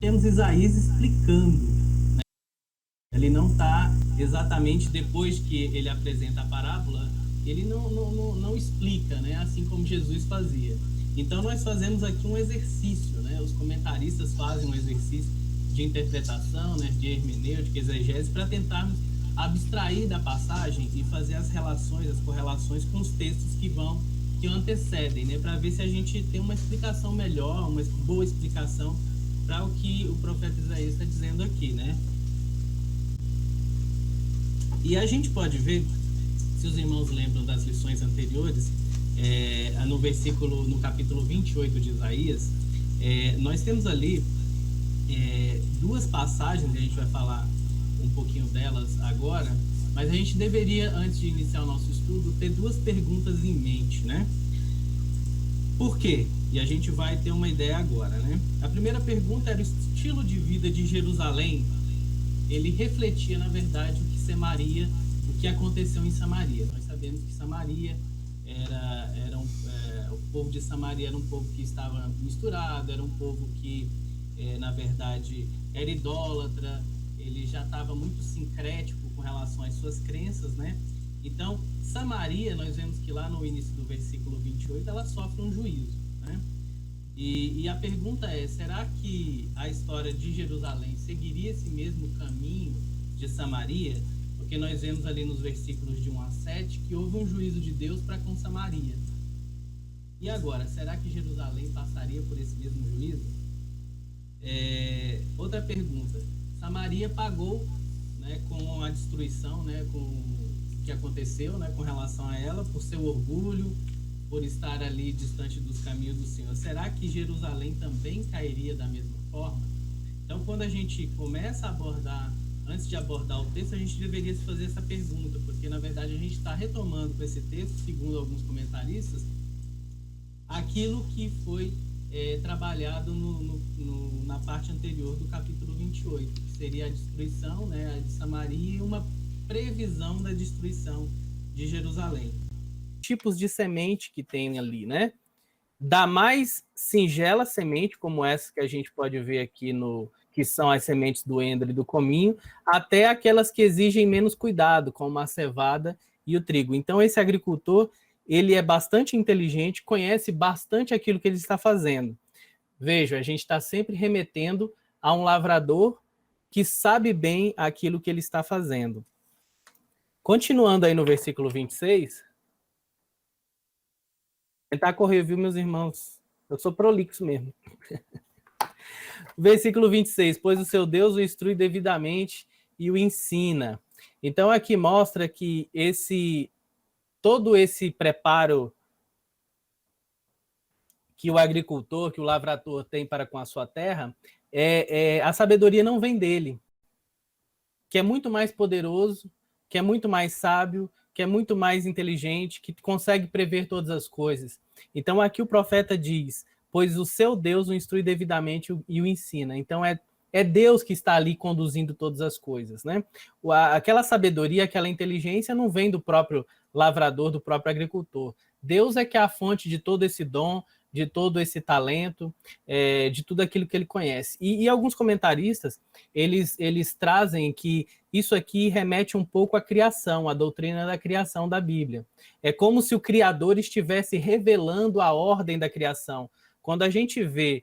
temos Isaías explicando. Ele não está exatamente depois que ele apresenta a parábola, ele não explica, né? Assim como Jesus fazia. Então nós fazemos aqui um exercício, né? Os comentaristas fazem um exercício de interpretação, né? De hermenêutica, exegese, para tentarmos abstrair da passagem e fazer as relações, as correlações com os textos que antecedem, né? Para ver se a gente tem uma explicação melhor, uma boa explicação para o que o profeta Isaías está dizendo aqui, né? E a gente pode ver, se os irmãos lembram das lições anteriores, no capítulo 28 de Isaías, nós temos ali duas passagens, a gente vai falar um pouquinho delas agora, mas a gente deveria, antes de iniciar o nosso estudo, ter duas perguntas em mente, né? Por quê? E a gente vai ter uma ideia agora, né? A primeira pergunta era: o estilo de vida de Jerusalém, ele refletia, na verdade, o que aconteceu em Samaria. Nós sabemos que Samaria o povo de Samaria era um povo que estava misturado, era um povo que, na verdade, era idólatra, ele já estava muito sincrético com relação às suas crenças, né? Então, Samaria, nós vemos que lá no início do versículo 28, ela sofre um juízo, né? E a pergunta é: será que a história de Jerusalém seguiria esse mesmo caminho de Samaria? Porque nós vemos ali nos versículos de 1 a 7 que houve um juízo de Deus para com Samaria. E agora, será que Jerusalém passaria por esse mesmo juízo? Outra pergunta: Samaria pagou, né, com a destruição, né, com o que aconteceu, né, com relação a ela, por seu orgulho, por estar ali distante dos caminhos do Senhor. Será que Jerusalém também cairia da mesma forma? Então, quando a gente começa a abordar, antes de abordar o texto, a gente deveria se fazer essa pergunta, porque, na verdade, a gente está retomando com esse texto, segundo alguns comentaristas, aquilo que foi trabalhado na parte anterior do capítulo 28, que seria a destruição, né, de Samaria, e uma previsão da destruição de Jerusalém. Tipos de semente que tem ali, né? Da mais singela semente, como essa que a gente pode ver aqui que são as sementes do endro e do cominho, até aquelas que exigem menos cuidado, como a cevada e o trigo. Então, esse agricultor, ele é bastante inteligente, conhece bastante aquilo que ele está fazendo. Veja, a gente está sempre remetendo a um lavrador que sabe bem aquilo que ele está fazendo. Continuando aí no versículo 26, tentar correr, viu, meus irmãos? Eu sou prolixo mesmo. Versículo 26, pois o seu Deus o instrui devidamente e o ensina. Então aqui mostra que todo esse preparo que o agricultor, que o lavrador tem para com a sua terra, a sabedoria não vem dele, que é muito mais poderoso, que é muito mais sábio, que é muito mais inteligente, que consegue prever todas as coisas. Então aqui o profeta diz: pois o seu Deus o instrui devidamente e o ensina. Então é Deus que está ali conduzindo todas as coisas, né? Aquela sabedoria, aquela inteligência não vem do próprio lavrador, do próprio agricultor. Deus é que é a fonte de todo esse dom, de todo esse talento, de tudo aquilo que ele conhece. E alguns comentaristas, eles trazem que isso aqui remete um pouco à criação, à doutrina da criação da Bíblia. É como se o Criador estivesse revelando a ordem da criação. Quando a gente vê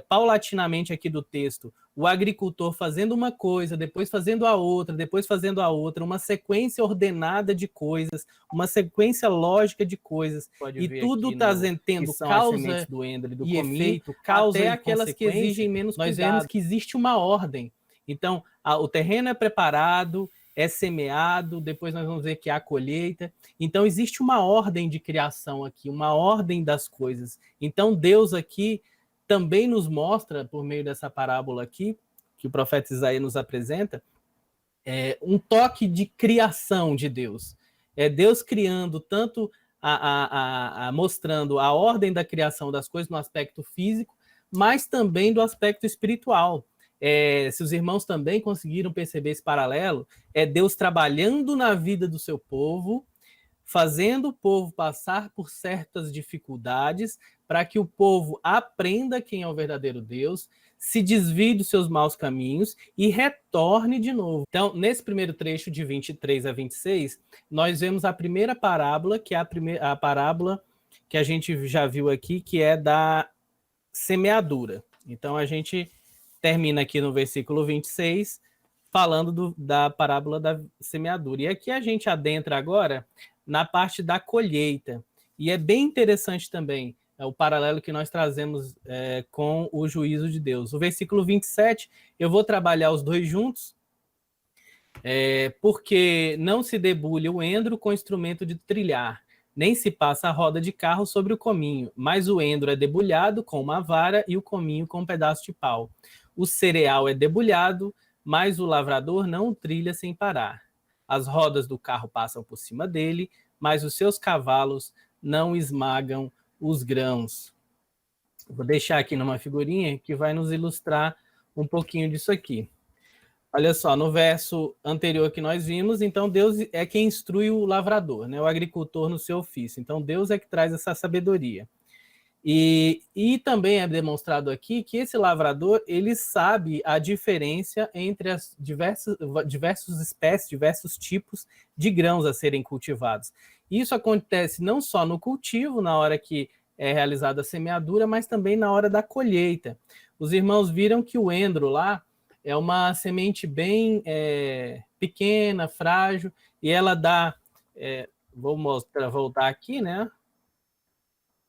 paulatinamente aqui do texto o agricultor fazendo uma coisa, depois fazendo a outra, depois fazendo a outra, uma sequência ordenada de coisas, uma sequência lógica de coisas, e tudo está tendo causa do Ender, do e efeito, causa até aquelas que exigem menos cuidado. Nós vemos que existe uma ordem. Então, o terreno é preparado, é semeado, depois nós vamos ver que há colheita. Então, existe uma ordem de criação aqui, uma ordem das coisas. Então, Deus aqui também nos mostra, por meio dessa parábola aqui, que o profeta Isaías nos apresenta, um toque de criação de Deus. É Deus criando tanto, mostrando a ordem da criação das coisas no aspecto físico, mas também do aspecto espiritual. Se os irmãos também conseguiram perceber esse paralelo, é Deus trabalhando na vida do seu povo, fazendo o povo passar por certas dificuldades para que o povo aprenda quem é o verdadeiro Deus, se desvie dos seus maus caminhos e retorne de novo. Então, nesse primeiro trecho de 23 a 26, nós vemos a primeira parábola, que é a parábola que a gente já viu aqui, que é da semeadura. Então, a gente termina aqui no versículo 26, falando da parábola da semeadura. E aqui a gente adentra agora na parte da colheita. E é bem interessante também o paralelo que nós trazemos com o juízo de Deus. O versículo 27, eu vou trabalhar os dois juntos, porque não se debulha o endro com instrumento de trilhar, nem se passa a roda de carro sobre o cominho, mas o endro é debulhado com uma vara e o cominho com um pedaço de pau. O cereal é debulhado, mas o lavrador não o trilha sem parar. As rodas do carro passam por cima dele, mas os seus cavalos não esmagam os grãos. Vou deixar aqui numa figurinha que vai nos ilustrar um pouquinho disso aqui. Olha só, no verso anterior que nós vimos, então Deus é quem instrui o lavrador, né, o agricultor no seu ofício. Então Deus é que traz essa sabedoria. E também é demonstrado aqui que esse lavrador, ele sabe a diferença entre as diversas espécies, diversos tipos de grãos a serem cultivados. Isso acontece não só no cultivo, na hora que é realizada a semeadura, mas também na hora da colheita. Os irmãos viram que o endro lá é uma semente bem pequena, frágil, e ela dá... vou voltar aqui, né?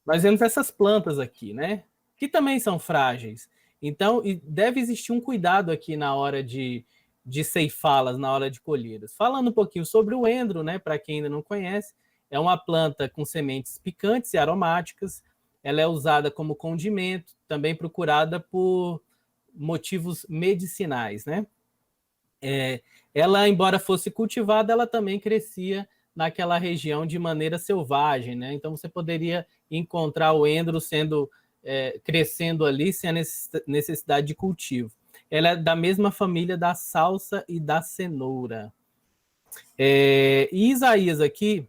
Nós vemos essas plantas aqui, né? Que também são frágeis. Então, deve existir um cuidado aqui na hora de ceifá-las, na hora de colhê-las. Falando um pouquinho sobre o endro, né? Para quem ainda não conhece, é uma planta com sementes picantes e aromáticas. Ela é usada como condimento, também procurada por motivos medicinais, né? Ela, embora fosse cultivada, ela também crescia naquela região de maneira selvagem, né? Então você poderia encontrar o endro crescendo ali sem a necessidade de cultivo. Ela é da mesma família da salsa e da cenoura. E Isaías aqui,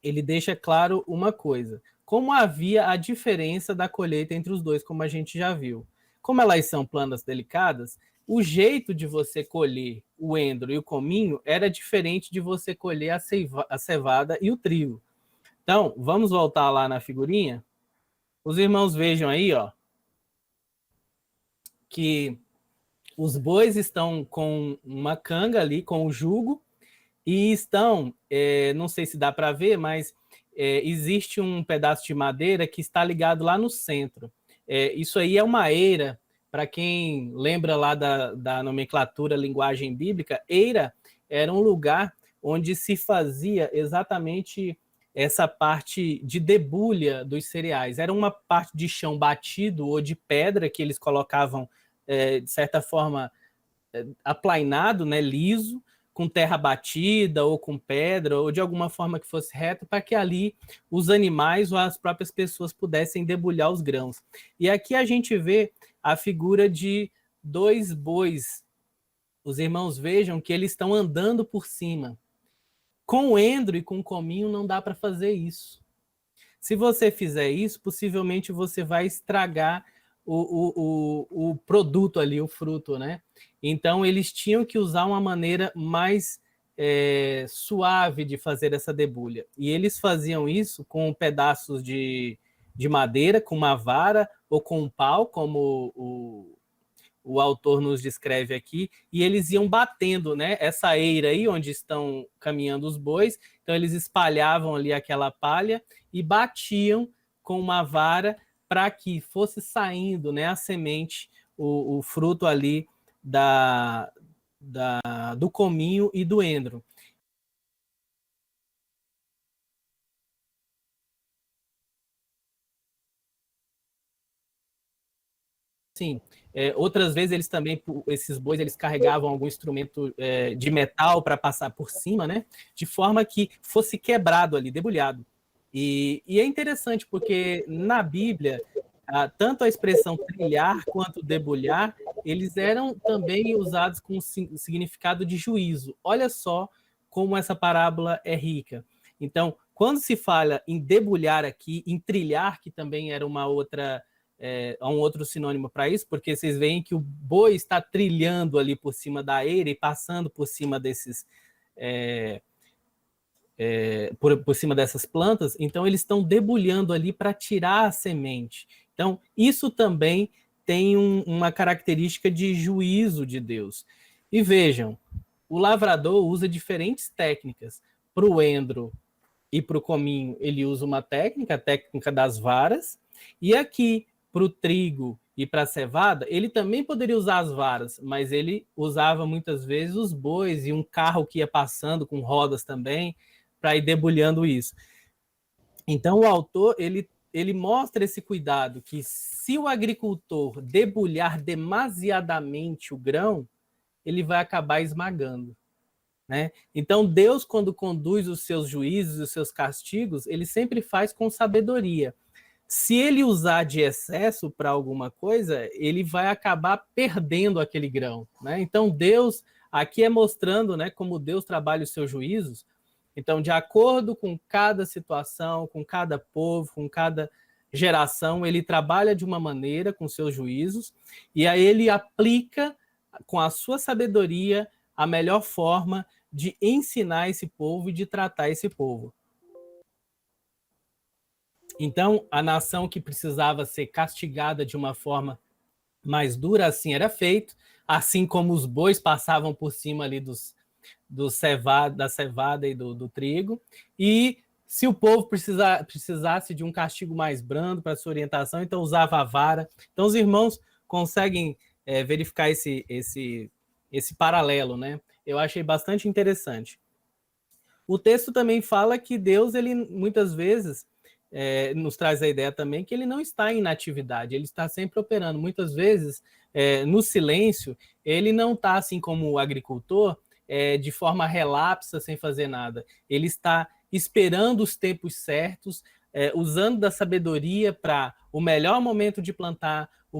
ele deixa claro uma coisa: como havia a diferença da colheita entre os dois, como a gente já viu. Como elas são plantas delicadas, o jeito de você colher o endro e o cominho era diferente de você colher a cevada e o trigo. Então, vamos voltar lá na figurinha. Os irmãos vejam aí, ó, que os bois estão com uma canga ali, com o jugo, e estão, não sei se dá para ver, mas existe um pedaço de madeira que está ligado lá no centro. Isso aí é uma eira. Para quem lembra lá da nomenclatura, linguagem bíblica, eira era um lugar onde se fazia exatamente essa parte de debulha dos cereais. Era uma parte de chão batido ou de pedra que eles colocavam, de certa forma, aplainado, né, liso, com terra batida ou com pedra, ou de alguma forma que fosse reto, para que ali os animais ou as próprias pessoas pudessem debulhar os grãos. E aqui a gente vê a figura de dois bois. Os irmãos vejam que eles estão andando por cima. Com o endro e com o cominho não dá para fazer isso. Se você fizer isso, possivelmente você vai estragar o produto ali, o fruto, né? Então, eles tinham que usar uma maneira mais suave de fazer essa debulha. E eles faziam isso com pedaços de madeira, com uma vara ou com um pau, como o autor nos descreve aqui, e eles iam batendo, né, essa eira aí onde estão caminhando os bois. Então eles espalhavam ali aquela palha e batiam com uma vara para que fosse saindo, né, a semente, o fruto ali do cominho e do endro. Sim. Outras vezes eles também, esses bois, eles carregavam algum instrumento de metal para passar por cima, né? De forma que fosse quebrado ali, debulhado. E é interessante porque na Bíblia, tanto a expressão trilhar quanto debulhar, eles eram também usados com significado de juízo. Olha só como essa parábola é rica. Então, quando se fala em debulhar aqui, em trilhar, que também era uma outra há um outro sinônimo para isso, porque vocês veem que o boi está trilhando ali por cima da eira e passando por cima desses... por cima dessas plantas, então eles estão debulhando ali para tirar a semente. Então, isso também tem uma característica de juízo de Deus. E vejam, o lavrador usa diferentes técnicas. Para o endro e para o cominho, ele usa uma técnica, a técnica das varas, e aqui, para o trigo e para a cevada, ele também poderia usar as varas, mas ele usava muitas vezes os bois e um carro que ia passando com rodas também, para ir debulhando isso. Então, o autor, ele mostra esse cuidado, que se o agricultor debulhar demasiadamente o grão, ele vai acabar esmagando. Né? Então, Deus, quando conduz os seus juízos, os seus castigos, ele sempre faz com sabedoria. Se ele usar de excesso para alguma coisa, ele vai acabar perdendo aquele grão. Né? Então, Deus, aqui é mostrando, né, como Deus trabalha os seus juízos. Então, de acordo com cada situação, com cada povo, com cada geração, ele trabalha de uma maneira com seus juízos, e aí ele aplica com a sua sabedoria a melhor forma de ensinar esse povo e de tratar esse povo. Então, a nação que precisava ser castigada de uma forma mais dura, assim era feito, assim como os bois passavam por cima ali da cevada e do trigo, e se o povo precisasse de um castigo mais brando para sua orientação, então usava a vara. Então, os irmãos conseguem verificar esse paralelo, né? Eu achei bastante interessante. O texto também fala que Deus, ele muitas vezes nos traz a ideia também que ele não está em inatividade, ele está sempre operando. Muitas vezes, no silêncio, ele não está assim como o agricultor, de forma relapsa, sem fazer nada. Ele está esperando os tempos certos, usando da sabedoria para o melhor momento de plantar, o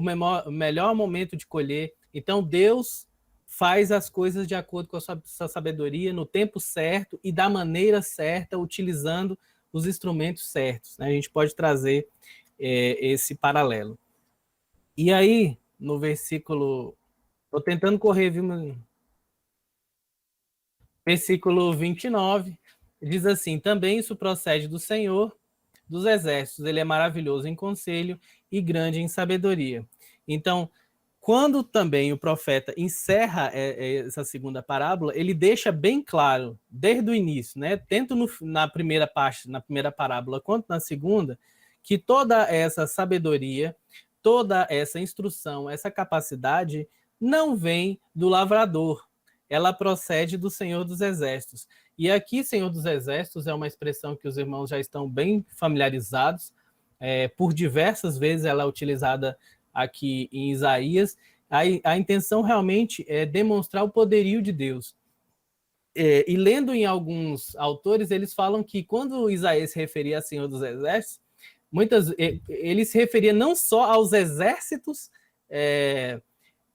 melhor momento de colher. Então, Deus faz as coisas de acordo com a sua sabedoria, no tempo certo e da maneira certa, utilizando os instrumentos certos. Né? A gente pode trazer esse paralelo. E aí, no versículo... Estou tentando correr, viu? Versículo 29, diz assim: também isso procede do Senhor dos exércitos, ele é maravilhoso em conselho e grande em sabedoria. Então, quando também o profeta encerra essa segunda parábola, ele deixa bem claro, desde o início, né, tanto na primeira parte, na primeira parábola, quanto na segunda, que toda essa sabedoria, toda essa instrução, essa capacidade não vem do lavrador, ela procede do Senhor dos Exércitos. E aqui, Senhor dos Exércitos, é uma expressão que os irmãos já estão bem familiarizados, por diversas vezes ela é utilizada aqui em Isaías. A intenção realmente é demonstrar o poderio de Deus. E lendo em alguns autores, eles falam que quando Isaías se referia a Senhor dos Exércitos, ele se referia não só aos exércitos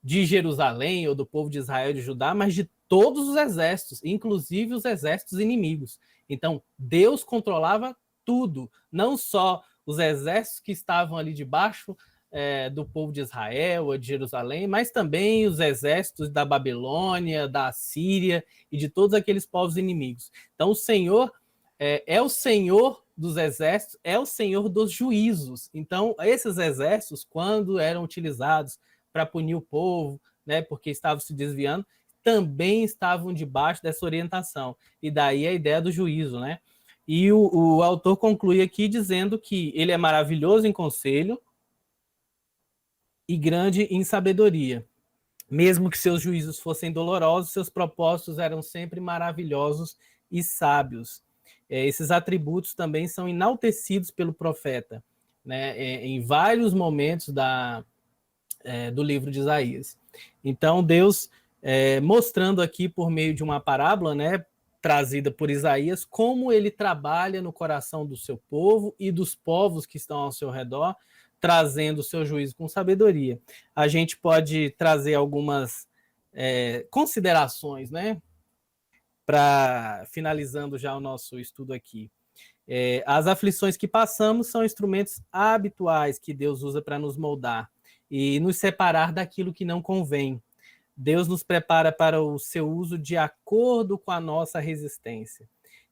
de Jerusalém ou do povo de Israel e de Judá, mas de todos os exércitos, inclusive os exércitos inimigos. Então, Deus controlava tudo, não só os exércitos que estavam ali debaixo do povo de Israel ou de Jerusalém, mas também os exércitos da Babilônia, da Síria e de todos aqueles povos inimigos. Então, o Senhor é o Senhor dos exércitos, é o Senhor dos juízos. Então, esses exércitos, quando eram utilizados para punir o povo, né, porque estavam se desviando, também estavam debaixo dessa orientação. E daí a ideia do juízo, né? E o autor conclui aqui dizendo que ele é maravilhoso em conselho e grande em sabedoria. Mesmo que seus juízos fossem dolorosos, seus propósitos eram sempre maravilhosos e sábios. Esses atributos também são enaltecidos pelo profeta, né, em vários momentos do livro de Isaías. Então, Deus mostrando aqui por meio de uma parábola, né, trazida por Isaías, como ele trabalha no coração do seu povo e dos povos que estão ao seu redor, trazendo o seu juízo com sabedoria. A gente pode trazer algumas considerações, né, para finalizando já o nosso estudo aqui. As aflições que passamos são instrumentos habituais que Deus usa para nos moldar e nos separar daquilo que não convém. Deus nos prepara para o seu uso de acordo com a nossa resistência.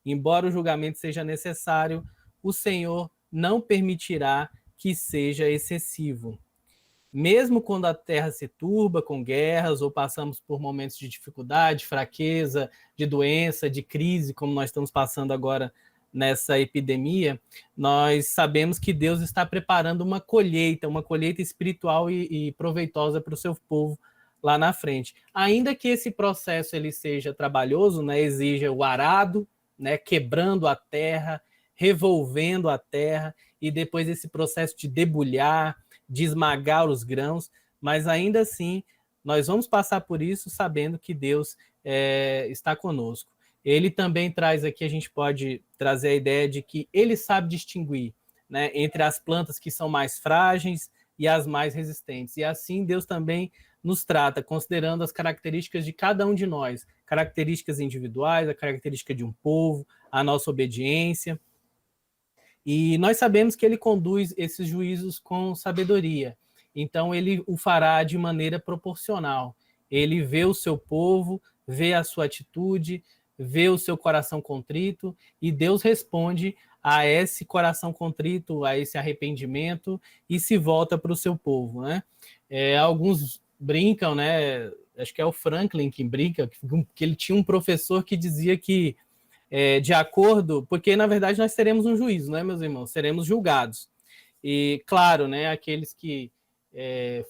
Embora o julgamento seja necessário, o Senhor não permitirá que seja excessivo. Mesmo quando a terra se turba com guerras ou passamos por momentos de dificuldade, fraqueza, de doença, de crise, como nós estamos passando agora nessa epidemia, nós sabemos que Deus está preparando uma colheita espiritual e proveitosa para o seu povo lá na frente. Ainda que esse processo ele seja trabalhoso, né, exija o arado, né, quebrando a terra, revolvendo a terra, e depois esse processo de debulhar, de esmagar os grãos, mas ainda assim nós vamos passar por isso sabendo que Deus está conosco. Ele também traz aqui, a gente pode trazer a ideia de que ele sabe distinguir, né, entre as plantas que são mais frágeis e as mais resistentes. E assim Deus também nos trata, considerando as características de cada um de nós, características individuais, a característica de um povo, a nossa obediência. E nós sabemos que ele conduz esses juízos com sabedoria. Então, ele o fará de maneira proporcional. Ele vê o seu povo, vê a sua atitude, vê o seu coração contrito, e Deus responde a esse coração contrito, a esse arrependimento, e se volta para o seu povo, né? Alguns brincam, né? Acho que é o Franklin que brinca, que ele tinha um professor que dizia que de acordo, porque na verdade nós teremos um juízo, né, meus irmãos? Seremos julgados. E claro, né, aqueles que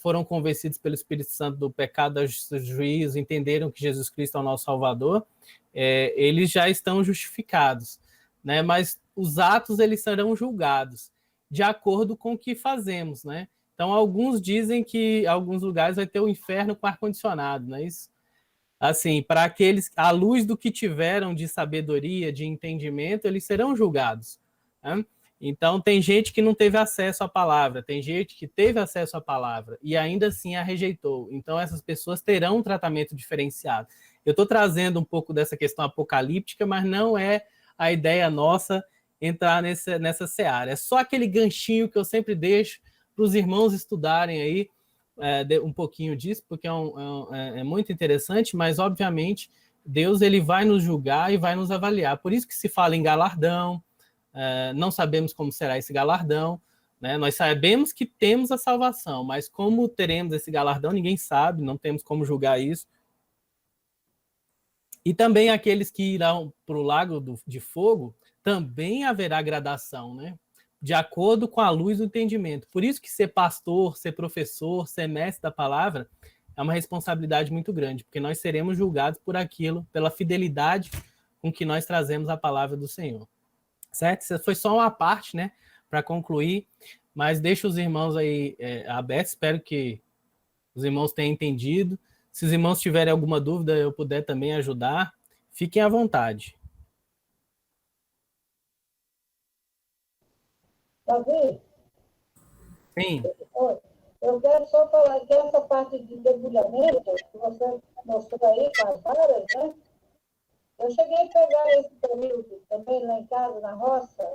foram convencidos pelo Espírito Santo do pecado, do juízo, entenderam que Jesus Cristo é o nosso Salvador, eles já estão justificados, né? Mas os atos eles serão julgados de acordo com o que fazemos, né? Então alguns dizem que em alguns lugares vai ter o inferno com ar-condicionado, não é isso? Assim, para aqueles, à luz do que tiveram de sabedoria, de entendimento, eles serão julgados, né? Então, tem gente que não teve acesso à palavra, tem gente que teve acesso à palavra e ainda assim a rejeitou. Então, essas pessoas terão um tratamento diferenciado. Eu estou trazendo um pouco dessa questão apocalíptica, mas não é a ideia nossa entrar nessa seara. É só aquele ganchinho que eu sempre deixo para os irmãos estudarem aí, um pouquinho disso, porque é muito interessante, mas obviamente Deus ele vai nos julgar e vai nos avaliar. Por isso que se fala em galardão, não sabemos como será esse galardão, né? Nós sabemos que temos a salvação, mas como teremos esse galardão, ninguém sabe, não temos como julgar isso. E também aqueles que irão para o lago de fogo, também haverá gradação, né? De acordo com a luz do entendimento. Por isso que ser pastor, ser professor, ser mestre da palavra é uma responsabilidade muito grande, porque nós seremos julgados por aquilo, pela fidelidade com que nós trazemos a palavra do Senhor. Certo? Isso foi só uma parte, né, para concluir, mas deixo os irmãos aí abertos, espero que os irmãos tenham entendido. Se os irmãos tiverem alguma dúvida, eu puder também ajudar, fiquem à vontade. Davi? Sim. Eu quero só falar que essa parte de debulhamento, que você mostrou aí com as varas, né? Eu cheguei a pegar esse período também lá em casa, na roça,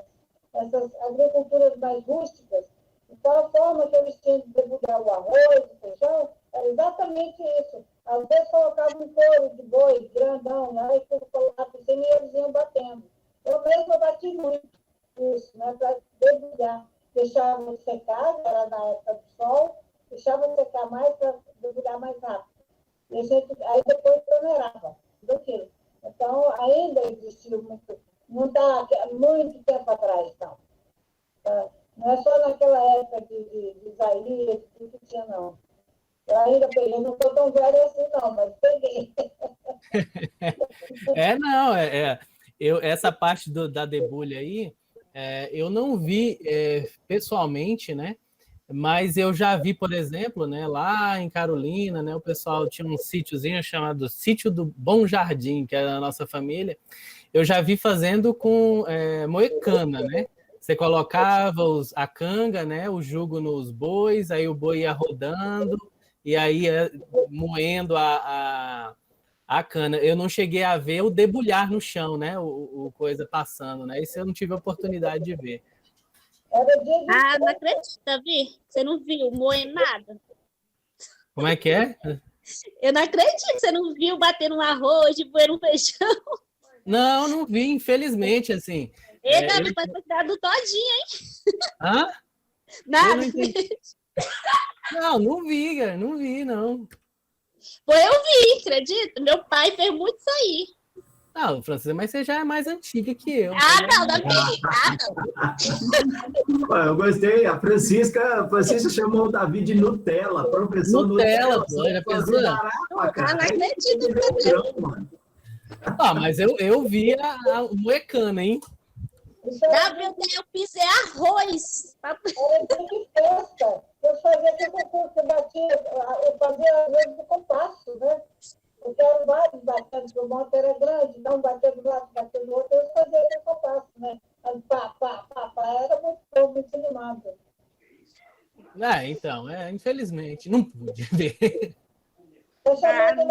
essas agriculturas mais rústicas, de qual forma que eles tinham de debulhar o arroz, o feijão, era exatamente isso. Às vezes colocavam um couro de boi grandão, né? E colocava por cima e eles iam batendo. Eu mesmo bati muito isso, né? Para debulhar. Deixava secar, era na época do sol, deixava secar mais para debulhar mais rápido. E aí depois peneirava tudo aquilo. Então, ainda existiu muito, não está muito tempo atrás, não. Não é só naquela época de Isaías, que tinha, não. Eu ainda peguei, não estou tão velha assim, não, mas peguei. Não, essa parte da debulha aí, eu não vi pessoalmente, né? Mas eu já vi, por exemplo, né, lá em Carolina, né, o pessoal tinha um sítiozinho chamado Sítio do Bom Jardim, que era a nossa família. Eu já vi fazendo com moecana, né? Você colocava a canga, né, o jugo nos bois, aí o boi ia rodando, e aí ia moendo A cana. Eu não cheguei a ver o debulhar no chão, né? O coisa passando, né? Isso eu não tive a oportunidade de ver. Era dia de Ah, não acredito, Vi. Você não viu moendo nada. Como é que é? Eu não acredito que você não viu bater um arroz e moer um feijão. Não, não vi, infelizmente, assim. Ei, Davi, pode ter cuidado todinho, hein? Hã? Eu não Nada. entendi. Não vi, cara. Não vi, não. Pô, eu vi, acredita? Meu pai fez muito isso aí. Não, Francisca, mas você já é mais antiga que eu. Ah, não, Davi. Eu gostei. A Francisca chamou o Davi de Nutella, professor Nutella, Nutella. pô, já pensou? Não acredito. Mano. Mas eu vi o moecano, hein? Davi, eu pisei arroz. Era dia de festa. Eu fazia esse concurso, eu fazia às vezes o compasso, né? Porque eram vários batendo, o monte era grande, não batendo do lado, batendo do outro, eu fazia esse compasso, né? Aí, pá, pá, pá, pá, era muito animado. Então, infelizmente, não pude ver. Eu chamava de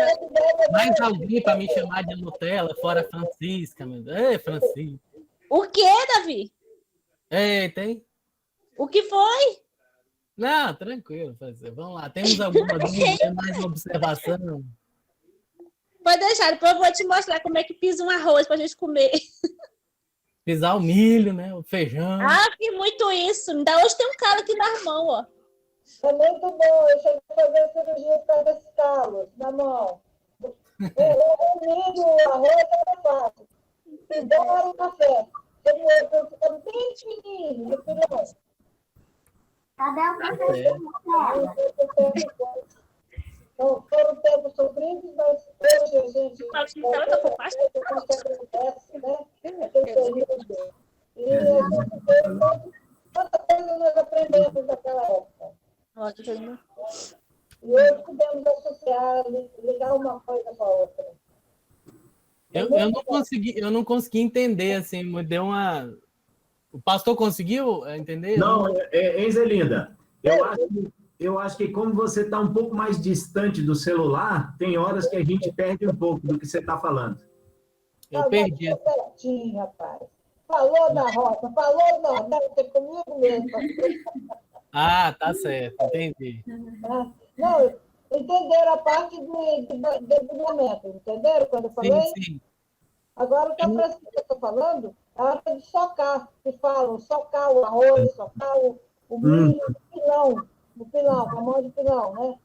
Mais alguém para me chamar de Nutella, fora Francisca, meu Deus. Ei, Francisca. O que, Davi? Tem? O que foi? Não, tranquilo, Francisca. Vamos lá. Temos alguma dúvida, tem mais uma observação? Pode deixar, depois eu vou te mostrar como é que pisa um arroz pra gente comer. Pisar o milho, né? O feijão. Ah, que muito isso. Ainda hoje tem um cara aqui na mão, ó. É muito bom, eu cheguei a fazer cirurgia para esse calos na mão. O milho, o arroz era fácil. Igual o café. Eu ficava bem fininho, no pilão. Cadê o professor Nutella? Então, foram tempos sofridos, mas hoje a gente agradece, né? Aquele período. E a gente tem quanta coisa nós aprendemos naquela época. E hoje podemos associar, ligar uma coisa com a outra. Eu não consegui entender, assim, me deu uma... O pastor conseguiu entender? Não, Enzelinda, eu acho que como você está um pouco mais distante do celular, tem horas que a gente perde um pouco do que você está falando. Eu perdi. Certinho, rapaz. Falou na roça, falou no Nordeste, é comigo mesmo. Tá certo, entendi. Não, entenderam a parte de debulhamento, entenderam quando eu falei? Sim. Agora, o que a Francisca está falando é a hora de socar, que falam, socar o arroz, socar o milho no pilão, com a mão de pilão, né?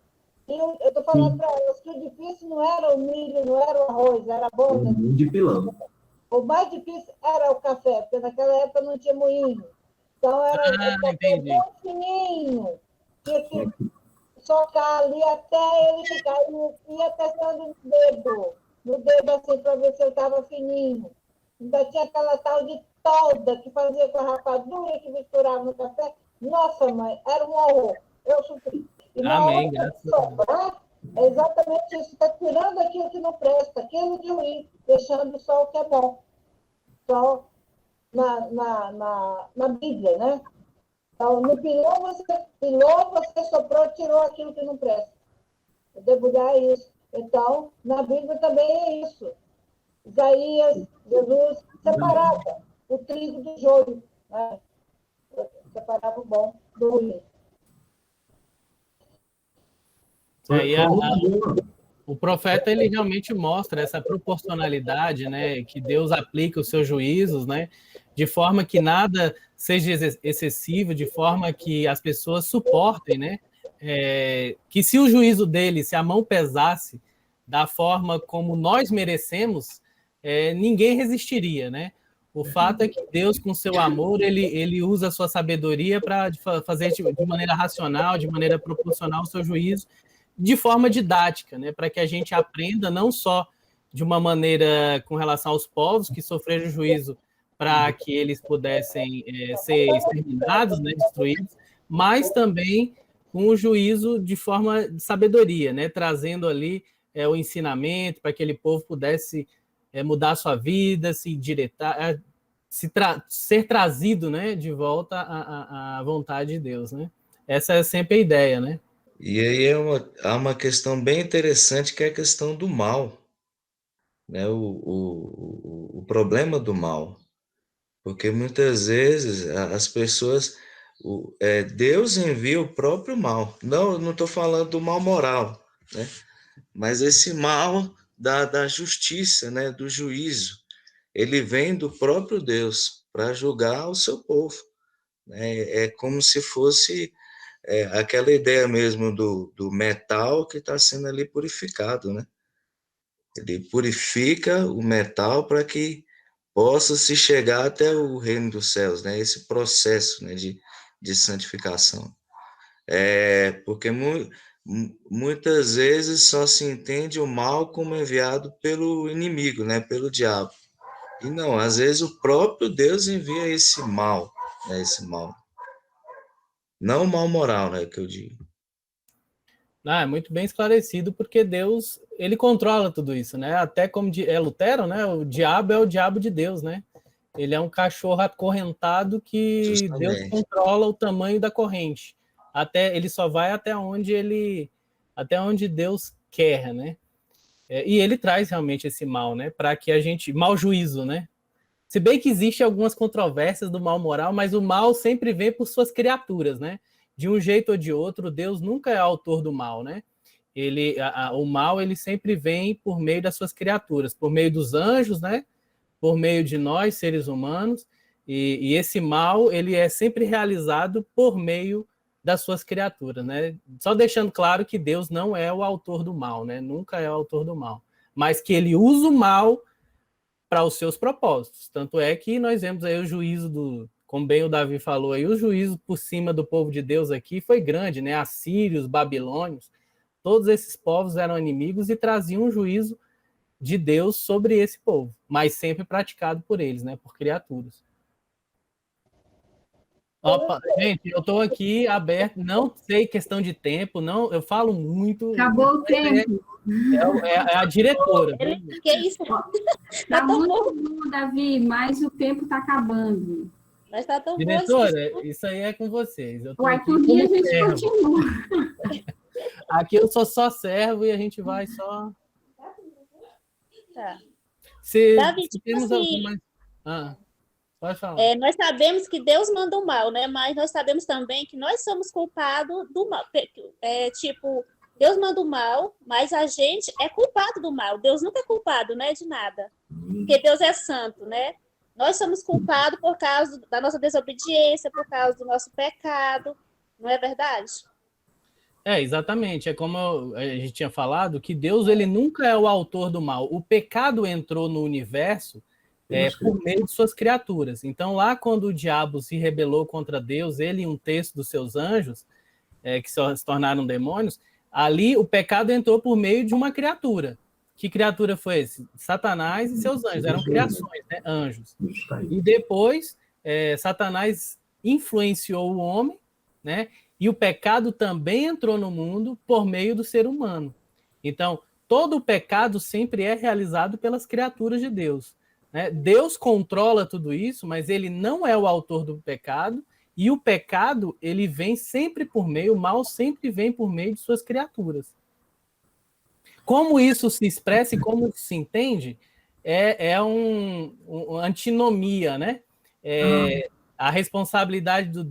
E eu estou falando para elas que o difícil não era o milho, não era o arroz, era a boca. De pilão. O mais difícil era o café, porque naquela época não tinha moinho. Então, era o café muito fininho. Tinha que socar ali até ele ficar, ia testando no dedo assim, para ver se ele estava fininho. Ainda tinha aquela tal de tolda que fazia com a rapadura que misturava no café. Nossa, mãe, era um horror. Eu sofri. E na Amém, hora graças de soprar, é exatamente isso. Está tirando aquilo que não presta, aquilo de ruim, deixando só o que é bom. Só na Bíblia, né? Então, no pilão, você soprou, tirou aquilo que não presta. Debulhar é isso. Então, na Bíblia também é isso. Isaías, Jesus, separava o trigo do joio. Né? Separava o bom do ruim. O profeta, ele realmente mostra essa proporcionalidade, né, que Deus aplica os seus juízos, né, de forma que nada seja excessivo, de forma que as pessoas suportem, né, que se o juízo dele, se a mão pesasse da forma como nós merecemos, ninguém resistiria, né? O fato é que Deus, com seu amor, ele usa a sua sabedoria para fazer de maneira racional, de maneira proporcional o seu juízo, de forma didática, né? Para que a gente aprenda não só de uma maneira com relação aos povos que sofreram juízo para que eles pudessem ser exterminados, né, destruídos, mas também com o juízo de forma de sabedoria, né? Trazendo ali o ensinamento para que aquele povo pudesse mudar a sua vida, se endireitar, ser trazido, né, de volta à vontade de Deus, né? Essa é sempre a ideia, né? E aí há uma questão bem interessante, que é a questão do mal. né, o problema do mal. Porque muitas vezes as pessoas, Deus envia o próprio mal. Não estou falando do mal moral, né? Mas esse mal da justiça, né? Do juízo. Ele vem do próprio Deus para julgar o seu povo, né? É como se fosse aquela ideia mesmo do metal que está sendo ali purificado, né? Ele purifica o metal para que possa se chegar até o reino dos céus, né? Esse processo, né, de santificação. Porque muitas vezes só se entende o mal como enviado pelo inimigo, né, pelo diabo. E não, às vezes o próprio Deus envia esse mal, né, esse mal. Não o mal moral, né, que eu digo. É muito bem esclarecido, porque Deus, ele controla tudo isso, né? Até como é Lutero, né? O diabo é o diabo de Deus, né? Ele é um cachorro acorrentado que Justamente. Deus controla o tamanho da corrente. Ele só vai até onde Deus quer, né? E ele traz realmente esse mal, né? Para que a gente, mau juízo, né? Se bem que existe algumas controvérsias do mal moral, mas o mal sempre vem por suas criaturas, né? De um jeito ou de outro, Deus nunca é autor do mal, né? O mal ele sempre vem por meio das suas criaturas, por meio dos anjos, né? Por meio de nós, seres humanos, e esse mal ele é sempre realizado por meio das suas criaturas, né? Só deixando claro que Deus não é o autor do mal, né? Nunca é o autor do mal, mas que ele usa o mal para os seus propósitos. Tanto é que nós vemos aí o juízo como bem o Davi falou aí, o juízo por cima do povo de Deus aqui foi grande, né? Assírios, babilônios, todos esses povos eram inimigos e traziam um juízo de Deus sobre esse povo, mas sempre praticado por eles, né? Por criaturas. Opa, gente, eu estou aqui aberto, não sei questão de tempo, não, eu falo muito. Acabou o tempo. É a diretora. Que isso? Tá muito bom, Davi, mas o tempo está acabando. Mas tá tão Diretora, isso aí é com vocês. Uai, por mim a gente continua. Aqui eu sou só servo e a gente vai só... Tá. Davi, se temos alguma... Pode falar. Nós sabemos que Deus manda o mal, né? Mas nós sabemos também que nós somos culpados do mal. Deus manda o mal, mas a gente é culpado do mal. Deus nunca é culpado, né, de nada. Porque Deus é santo, né? Nós somos culpados por causa da nossa desobediência, por causa do nosso pecado. Não é verdade? Exatamente. É como a gente tinha falado, que Deus ele nunca é o autor do mal. O pecado entrou no universo por meio de suas criaturas. Então, lá quando o diabo se rebelou contra Deus, ele e um terço dos seus anjos, que se tornaram demônios, ali o pecado entrou por meio de uma criatura. Que criatura foi esse? Satanás e seus anjos. Eram criações, né? Anjos. E depois, Satanás influenciou o homem, né? E o pecado também entrou no mundo por meio do ser humano. Então, todo o pecado sempre é realizado pelas criaturas de Deus. Né? Deus controla tudo isso, mas ele não é o autor do pecado, e o pecado ele vem sempre por meio, o mal sempre vem por meio de suas criaturas. Como isso se expressa e como se entende, uma antinomia, né? A responsabilidade do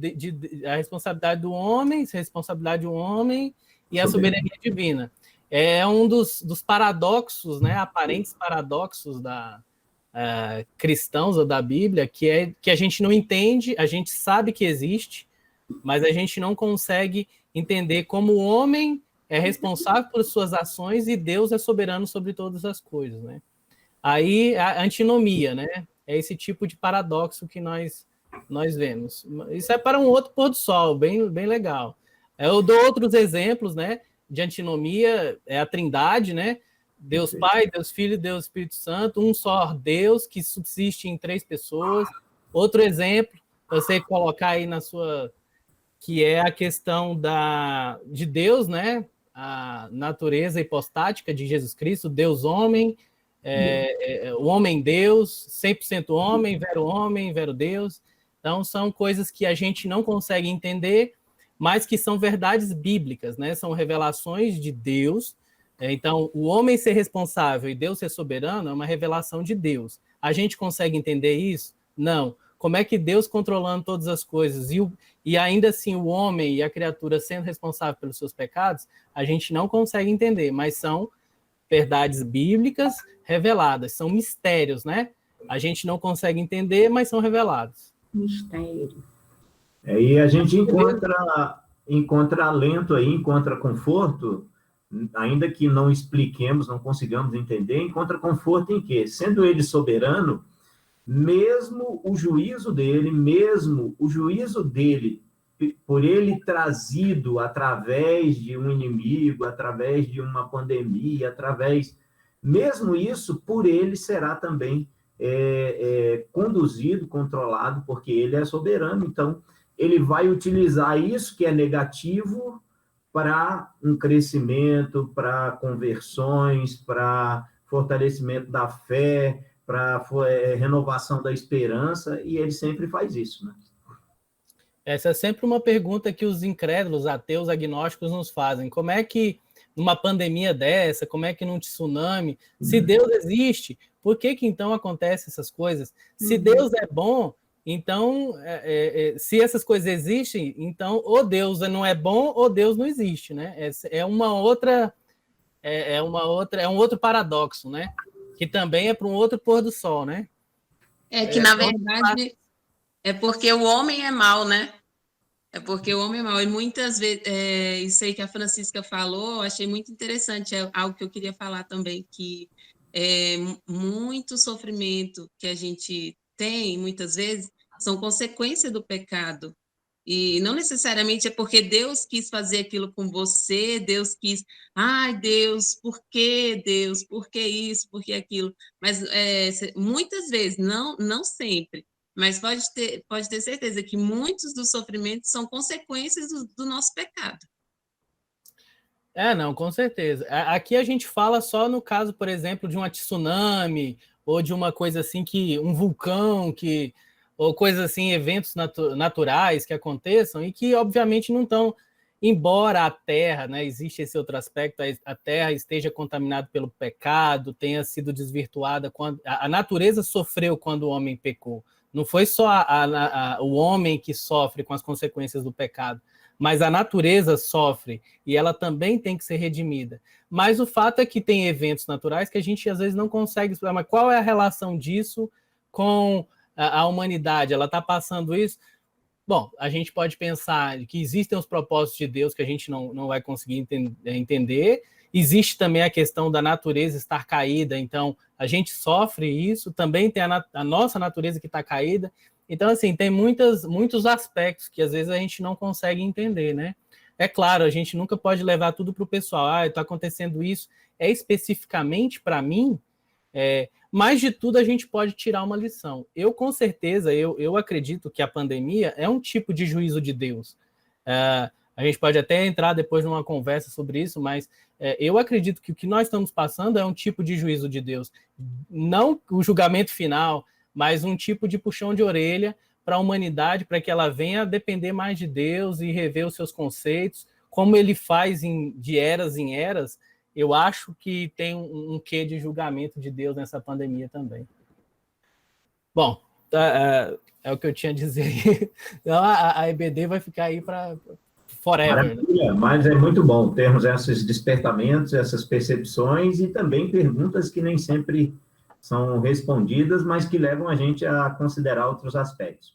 homem, a responsabilidade do homem e a soberania divina. É um dos paradoxos, né? Aparentes paradoxos cristãos ou da Bíblia, que a gente não entende, a gente sabe que existe, mas a gente não consegue entender como o homem é responsável por suas ações e Deus é soberano sobre todas as coisas, né? Aí a antinomia, né? É esse tipo de paradoxo que nós vemos. Isso é para um outro pôr do sol, bem, bem legal. Eu dou outros exemplos, né? De antinomia, a Trindade, né? Deus Pai, Deus Filho, Deus Espírito Santo, um só Deus que subsiste em 3 pessoas. Outro exemplo, você colocar aí na sua... que é a questão de Deus, né? A natureza hipostática de Jesus Cristo, Deus homem, o homem Deus, 100% homem, vero Deus. Então, são coisas que a gente não consegue entender, mas que são verdades bíblicas, né? São revelações de Deus Então, o homem ser responsável e Deus ser soberano é uma revelação de Deus. A gente consegue entender isso? Não. Como é que Deus controlando todas as coisas e ainda assim o homem e a criatura sendo responsável pelos seus pecados, a gente não consegue entender, mas são verdades bíblicas reveladas, são mistérios, né? A gente não consegue entender, mas são revelados. Mistério. E a gente encontra alento aí, encontra conforto, ainda que não expliquemos, não consigamos entender, encontra conforto em quê? Sendo ele soberano, mesmo o juízo dele, por ele trazido através de um inimigo, através de uma pandemia, mesmo isso, por ele será também conduzido, controlado, porque ele é soberano. Então, ele vai utilizar isso que é negativo para um crescimento, para conversões, para fortalecimento da fé, para renovação da esperança, e ele sempre faz isso, né? Essa é sempre uma pergunta que os incrédulos, ateus, agnósticos nos fazem. Como é que, numa pandemia dessa, como é que num tsunami, se Deus existe, por que então acontecem essas coisas? Se Deus é bom, então, se essas coisas existem, então ou Deus não é bom ou Deus não existe, né? É um outro paradoxo, né? Que também é para um outro pôr do sol, né? Na verdade, é porque o homem é mau, né? É porque o homem é mau. E muitas vezes, isso aí que a Francisca falou, eu achei muito interessante, é algo que eu queria falar também, que muito sofrimento que a gente tem, muitas vezes, são consequência do pecado. E não necessariamente é porque Deus quis fazer aquilo com você, Deus quis, ai Deus, por que Deus? Por que isso? Por que aquilo? Mas muitas vezes, não sempre, mas pode ter certeza que muitos dos sofrimentos são consequências do nosso pecado. Não, com certeza. Aqui a gente fala só no caso, por exemplo, de uma tsunami, ou de uma coisa assim, um vulcão, ou coisas assim, eventos naturais que aconteçam e que, obviamente, não estão, embora a Terra, né, existe esse outro aspecto, a Terra esteja contaminada pelo pecado, tenha sido desvirtuada, a natureza sofreu quando o homem pecou. Não foi só o homem que sofre com as consequências do pecado, mas a natureza sofre e ela também tem que ser redimida. Mas o fato é que tem eventos naturais que a gente às vezes não consegue explicar. Mas qual é a relação disso com a humanidade? Ela está passando isso? Bom, a gente pode pensar que existem os propósitos de Deus que a gente não vai conseguir entender. Existe também a questão da natureza estar caída, então a gente sofre isso. Também tem a nossa natureza que está caída. Então, assim, tem muitos aspectos que às vezes a gente não consegue entender, né? É claro, a gente nunca pode levar tudo para o pessoal. Está acontecendo isso, especificamente para mim, mas de tudo a gente pode tirar uma lição. Com certeza, eu acredito que a pandemia é um tipo de juízo de Deus. A gente pode até entrar depois numa conversa sobre isso, mas eu acredito que o que nós estamos passando é um tipo de juízo de Deus. Não o julgamento final, mas um tipo de puxão de orelha para a humanidade, para que ela venha a depender mais de Deus e rever os seus conceitos, como ele faz de eras em eras. Eu acho que tem um quê de julgamento de Deus nessa pandemia também. Bom, é o que eu tinha a dizer. Então, a EBD vai ficar aí para forever. Maravilha, mas é muito bom termos esses despertamentos, essas percepções e também perguntas que nem sempre são respondidas, mas que levam a gente a considerar outros aspectos.